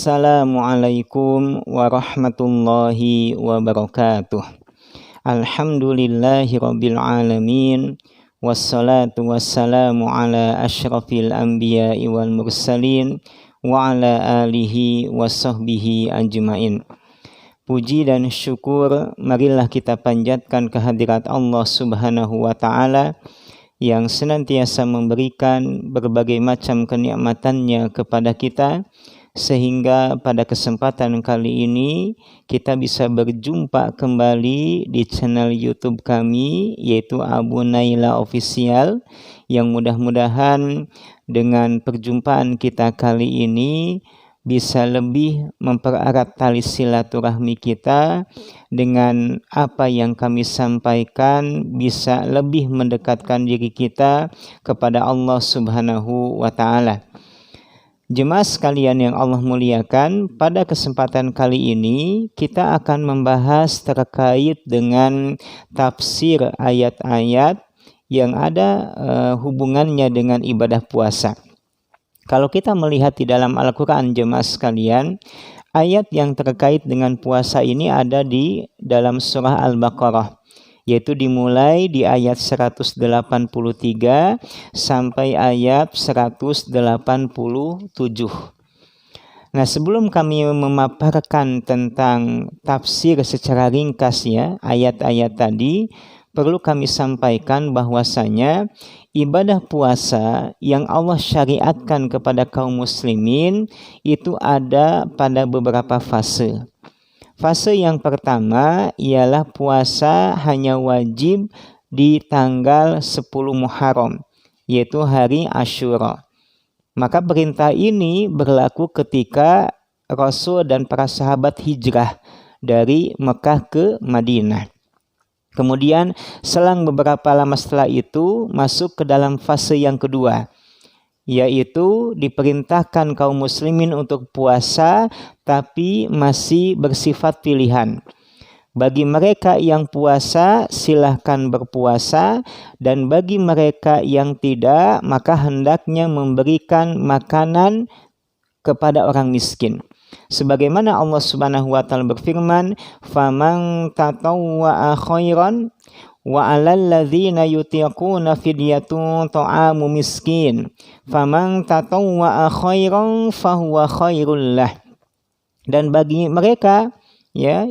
Assalamualaikum warahmatullahi wabarakatuh. Alhamdulillahi rabbil alamin. Wassalatu wassalamu ala asyrafil anbiya'i wal mursalin wa ala alihi wa sahbihi ajmain. Puji dan syukur marilah kita panjatkan kehadirat Allah Subhanahu wa ta'ala yang senantiasa memberikan berbagai macam kenikmatannya kepada kita, sehingga pada kesempatan kali ini kita bisa berjumpa kembali di channel YouTube kami, yaitu Abu Naila Official, yang mudah-mudahan dengan perjumpaan kita kali ini bisa lebih mempererat tali silaturahmi kita. Dengan apa yang kami sampaikan bisa lebih mendekatkan diri kita kepada Allah Subhanahu wa ta'ala. Jemaah sekalian yang Allah muliakan, pada kesempatan kali ini kita akan membahas terkait dengan tafsir ayat-ayat yang ada hubungannya dengan ibadah puasa. Kalau kita melihat di dalam Al-Quran, jemaah sekalian, ayat yang terkait dengan puasa ini ada di dalam surah Al-Baqarah, yaitu dimulai di ayat 183 sampai ayat 187. Nah, sebelum kami memaparkan tentang tafsir secara ringkas ya ayat-ayat tadi, perlu kami sampaikan bahwasanya ibadah puasa yang Allah syariatkan kepada kaum muslimin itu ada pada beberapa fase. Fase yang pertama ialah puasa hanya wajib di tanggal 10 Muharram, yaitu hari Asyura. Maka perintah ini berlaku ketika Rasul dan para sahabat hijrah dari Mekah ke Madinah. Kemudian selang beberapa lama setelah itu masuk ke dalam fase yang kedua, yaitu diperintahkan kaum muslimin untuk puasa tapi masih bersifat pilihan. Bagi mereka yang puasa silahkan berpuasa, dan bagi mereka yang tidak maka hendaknya memberikan makanan kepada orang miskin. Sebagaimana Allah Subhanahu wa ta'ala berfirman, "Faman tatawwa'a khairan wa 'alal ladzina yutiquna fidyatun ta'amu miskin faman tatawwa'a khairan fahuwa khairul lah." Dan bagi mereka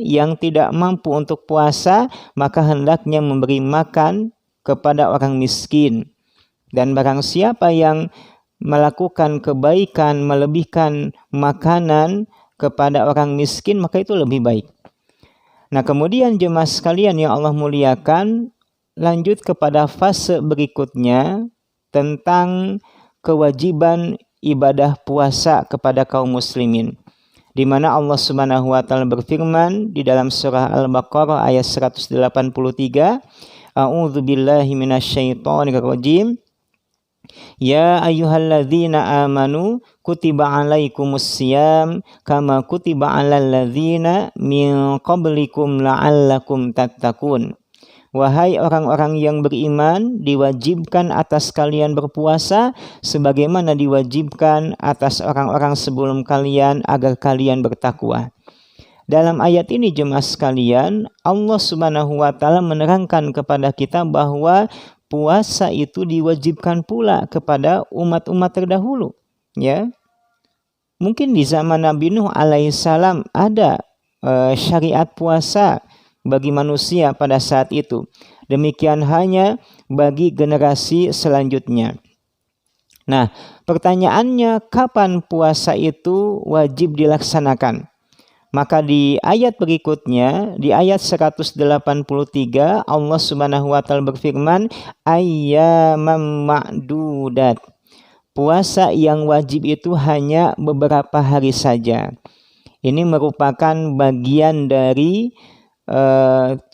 yang tidak mampu untuk puasa, maka hendaknya memberi makan kepada orang miskin. Dan barang siapa yang melakukan kebaikan, melebihkan makanan kepada orang miskin, maka itu lebih baik. Nah, kemudian jemaah sekalian yang Allah muliakan, lanjut kepada fase berikutnya tentang kewajiban ibadah puasa kepada kaum muslimin, di mana Allah Subhanahu wa ta'ala berfirman di dalam surah Al-Baqarah ayat 183, A'udzubillahi minasyaitonir rajim. Ya ayyuhalladzina amanu kutiba alaikumusiyam kama kutiba alal ladzina min qablikum la'allakum tattaqun. Wahai orang-orang yang beriman, diwajibkan atas kalian berpuasa sebagaimana diwajibkan atas orang-orang sebelum kalian agar kalian bertakwa. Dalam ayat ini jemaah sekalian, Allah Subhanahu wa ta'ala menerangkan kepada kita bahwa puasa itu diwajibkan pula kepada umat-umat terdahulu. Ya, mungkin di zaman Nabi Nuh alaihissalam ada syariat puasa bagi manusia pada saat itu. Demikian hanya bagi generasi selanjutnya. Nah, pertanyaannya, kapan puasa itu wajib dilaksanakan? Maka di ayat berikutnya, di ayat 183, Allah Subhanahu wa ta'ala berfirman, ayyamam ma'dudat. Puasa yang wajib itu hanya beberapa hari saja. Ini merupakan bagian dari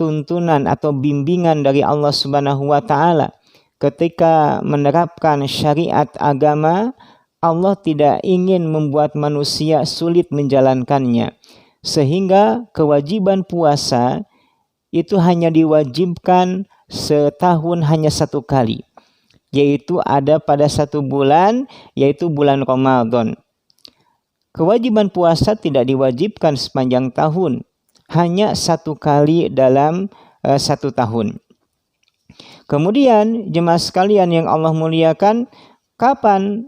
tuntunan atau bimbingan dari Allah Subhanahu wa ta'ala. Ketika menerapkan syariat agama, Allah tidak ingin membuat manusia sulit menjalankannya. Sehingga kewajiban puasa itu hanya diwajibkan setahun hanya satu kali, yaitu ada pada satu bulan, yaitu bulan Ramadan. kewajiban puasa tidak diwajibkan sepanjang tahun, hanya 1 kali dalam 1 tahun. Kemudian jemaah sekalian yang Allah muliakan, kapan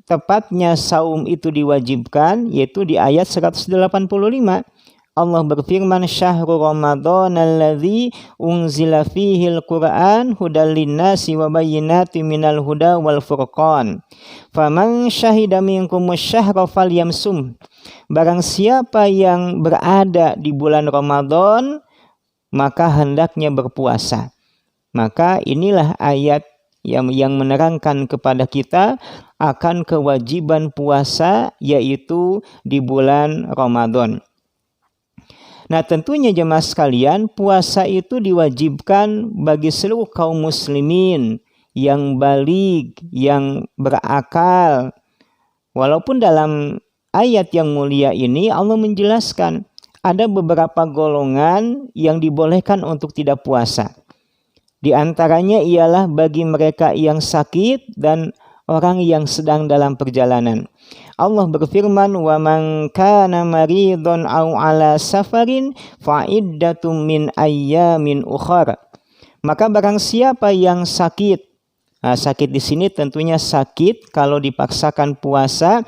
tepatnya saum itu diwajibkan? Yaitu di ayat 185. Allah berfirman, syahrul ramadhan alladzi unzila fihil Qur'an hudal linnasi wa bayyinatin minal huda wal furqan. Faman syahida minkumus syahra falyamsum. Barang siapa yang berada di bulan Ramadan, maka hendaknya berpuasa. Maka inilah ayat yang menerangkan kepada kita akan kewajiban puasa, yaitu di bulan Ramadan. Nah, tentunya jemaah sekalian, puasa itu diwajibkan bagi seluruh kaum muslimin yang baligh, yang berakal. Walaupun dalam ayat yang mulia ini Allah menjelaskan ada beberapa golongan yang dibolehkan untuk tidak puasa. Di antaranya ialah bagi mereka yang sakit dan orang yang sedang dalam perjalanan. Allah berfirman, wa man kana maridun aw ala safarin fa iddatum min ayyamin ukhra. Maka barang siapa yang sakit, sakit di sini tentunya sakit kalau dipaksakan puasa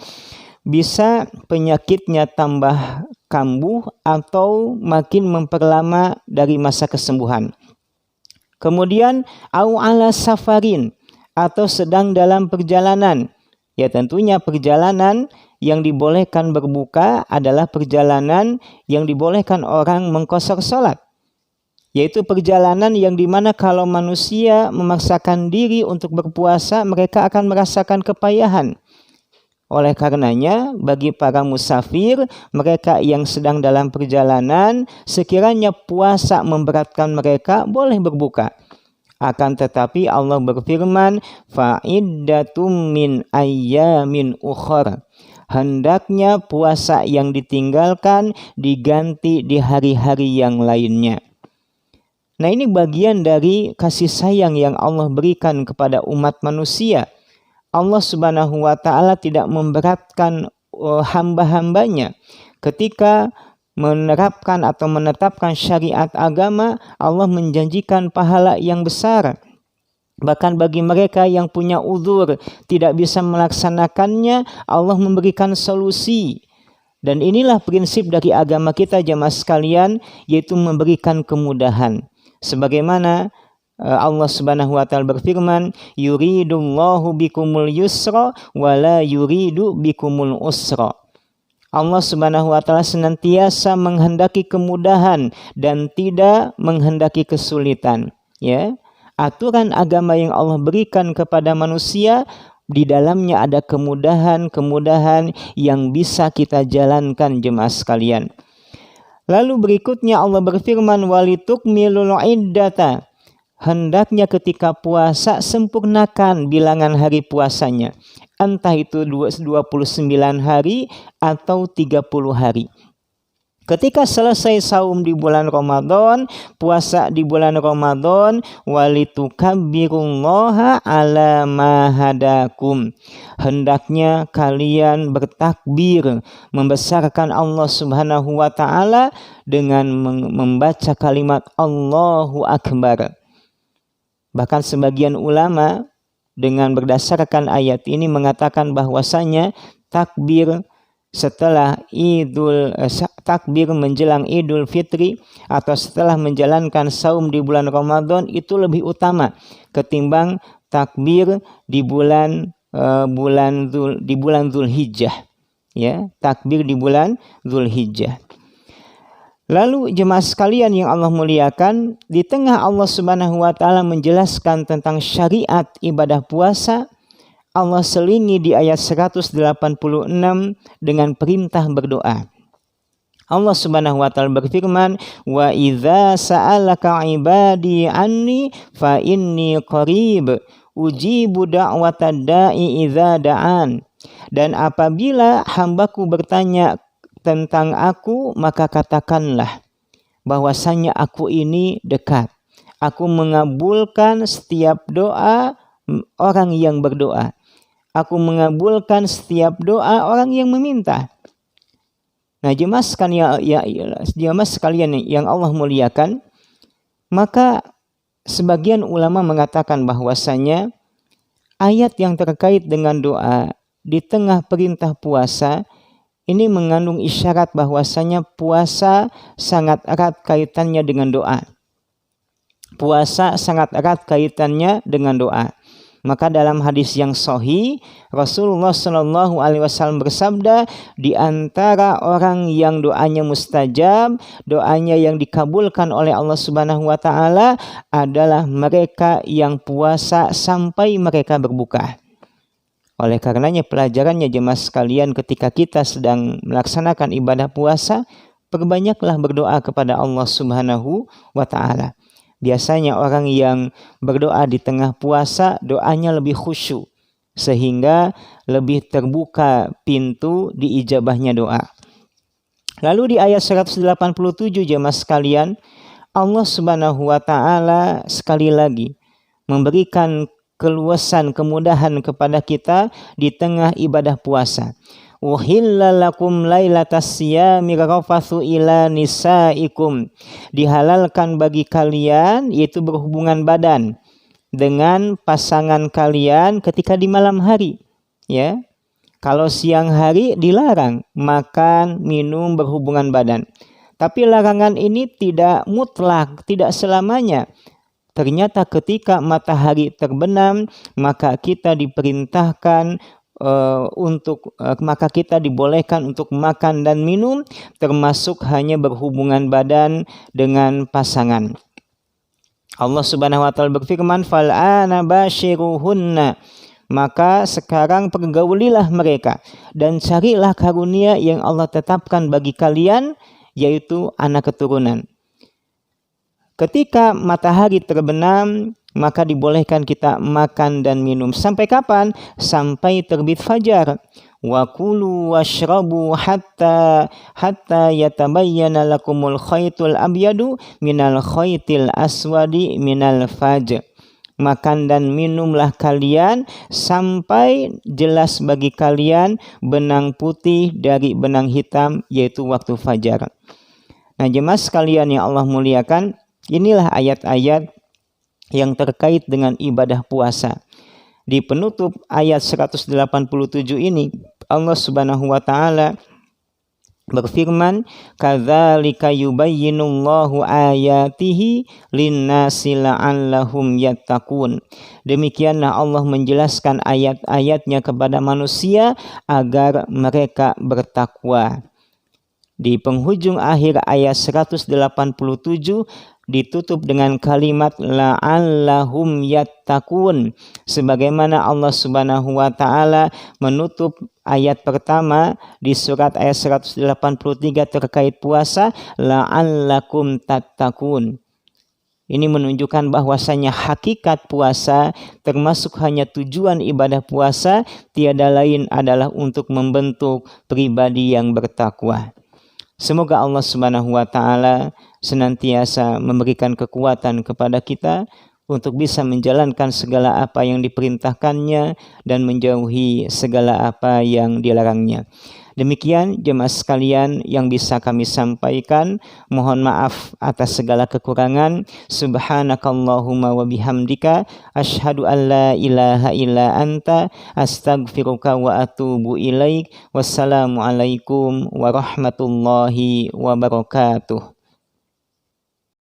bisa penyakitnya tambah kambuh atau makin memperlama dari masa kesembuhan. Kemudian au ala safarin, atau sedang dalam perjalanan. Ya, tentunya perjalanan yang dibolehkan berbuka adalah perjalanan yang dibolehkan orang mengqashar salat. Yaitu perjalanan yang dimana kalau manusia memaksakan diri untuk berpuasa, mereka akan merasakan kepayahan. Oleh karenanya, bagi para musafir, mereka yang sedang dalam perjalanan, sekiranya puasa memberatkan mereka, boleh berbuka. Akan tetapi Allah berfirman, fa'iddatum min ayyamin ukhra. Hendaknya puasa yang ditinggalkan diganti di hari-hari yang lainnya. Nah, ini bagian dari kasih sayang yang Allah berikan kepada umat manusia. Allah Subhanahu wa ta'ala tidak memberatkan hamba-hambanya ketika menerapkan atau menetapkan syariat agama. Allah menjanjikan pahala yang besar. Bahkan bagi mereka yang punya uzur tidak bisa melaksanakannya, Allah memberikan solusi. Dan inilah prinsip dari agama kita jemaah sekalian, yaitu memberikan kemudahan. Sebagaimana Allah Subhanahu wa ta'ala berfirman, yuridullahu bikumul yusra wa la yuridu bikumul usra. Allah Subhanahu wa ta'ala senantiasa menghendaki kemudahan dan tidak menghendaki kesulitan. Ya, aturan agama yang Allah berikan kepada manusia, di dalamnya ada kemudahan-kemudahan yang bisa kita jalankan jemaah sekalian. Lalu berikutnya Allah berfirman, walitukmilul iddata. Hendaknya ketika puasa sempurnakan bilangan hari puasanya. Entah itu 29 hari atau 30 hari. Ketika selesai saum di bulan Ramadan, puasa di bulan Ramadan, walitukabbirullaha ala ma hadakum. Hendaknya kalian bertakbir, membesarkan Allah Subhanahu wa ta'ala dengan membaca kalimat Allahu Akbar. Bahkan sebagian ulama dengan berdasarkan ayat ini mengatakan bahwasanya takbir setelah takbir menjelang Idul Fitri atau setelah menjalankan saum di bulan Ramadan itu lebih utama ketimbang takbir di bulan Dzulhijjah. Ya, takbir di bulan Dzulhijjah. Lalu jemaah sekalian yang Allah muliakan, di tengah Allah Subhanahu wa ta'ala menjelaskan tentang syariat ibadah puasa, Allah selingi di ayat 186 dengan perintah berdoa. Allah Subhanahu wa ta'ala berfirman, wa idza sa'alaka ibadi anni fa inni qarib ujibu da'watad da'i idza da'an. Dan apabila hambaku bertanya tentang aku, maka katakanlah bahwasanya aku ini dekat. Aku mengabulkan setiap doa orang yang berdoa. Aku mengabulkan setiap doa orang yang meminta. Nah, jemaah sekalian yang Allah muliakan, maka sebagian ulama mengatakan bahwasanya ayat yang terkait dengan doa di tengah perintah puasa ini mengandung isyarat bahwasanya puasa sangat erat kaitannya dengan doa. Puasa sangat erat kaitannya dengan doa. Maka dalam hadis yang sahih, Rasulullah Shallallahu Alaihi Wasallam bersabda, di antara orang yang doanya mustajab, doanya yang dikabulkan oleh Allah Subhanahu Wa Taala adalah mereka yang puasa sampai mereka berbuka. Oleh karenanya pelajarannya jemaah sekalian, ketika kita sedang melaksanakan ibadah puasa, perbanyaklah berdoa kepada Allah Subhanahu Wa Taala. Biasanya orang yang berdoa di tengah puasa doanya lebih khusyuk sehingga lebih terbuka pintu diijabahnya doa. Lalu di ayat 187 jemaah sekalian, Allah Subhanahu wa taala sekali lagi memberikan keluasan kemudahan kepada kita di tengah ibadah puasa. Uhilla lakum lailatas siyami rafathu ila nisaikum. Dihalalkan bagi kalian yaitu berhubungan badan dengan pasangan kalian ketika di malam hari, ya. Kalau siang hari dilarang makan, minum, berhubungan badan. Tapi larangan ini tidak mutlak, tidak selamanya. Ternyata ketika matahari terbenam, maka kita diperintahkan maka kita dibolehkan untuk makan dan minum, termasuk hanya berhubungan badan dengan pasangan. Allah Subhanahu wa taala berfirman, "Fal'ana bashiruhunna." Maka sekarang pergaulilah mereka dan carilah karunia yang Allah tetapkan bagi kalian, yaitu anak keturunan. Ketika matahari terbenam, maka dibolehkan kita makan dan minum. Sampai kapan? Sampai terbit fajar. Wa kulu washrabu hatta yatabayyana lakumul khaytul abyadu minal khaytil aswadi minal fajr. Makan dan minumlah kalian sampai jelas bagi kalian benang putih dari benang hitam, yaitu waktu fajar. Nah, jemaah sekalian yang Allah muliakan, inilah ayat-ayat yang terkait dengan ibadah puasa. Di penutup ayat 187 ini, Allah Subhanahu wa taala berfirman, "Kadzalika yubayyinullahu ayatihi linnasi la'allahum yattaqun." Demikianlah Allah menjelaskan ayat-ayatnya kepada manusia agar mereka bertakwa. Di penghujung akhir ayat 187 ditutup dengan kalimat la'allahum yattaqun, sebagaimana Allah Subhanahu wa taala menutup ayat pertama di surat ayat 183 terkait puasa, la'allakum tattaqun. Ini menunjukkan bahwasanya hakikat puasa, termasuk hanya tujuan ibadah puasa, tiada lain adalah untuk membentuk pribadi yang bertakwa. Semoga Allah Subhanahu wa taala senantiasa memberikan kekuatan kepada kita untuk bisa menjalankan segala apa yang diperintahkannya dan menjauhi segala apa yang dilarangnya. Demikian jemaah sekalian yang bisa kami sampaikan. Mohon maaf atas segala kekurangan. Subhanakallahumma wa bihamdika asyhadu an la ilaha illa anta astaghfiruka wa atubu ilaik. Wassalamualaikum warahmatullahi wabarakatuh.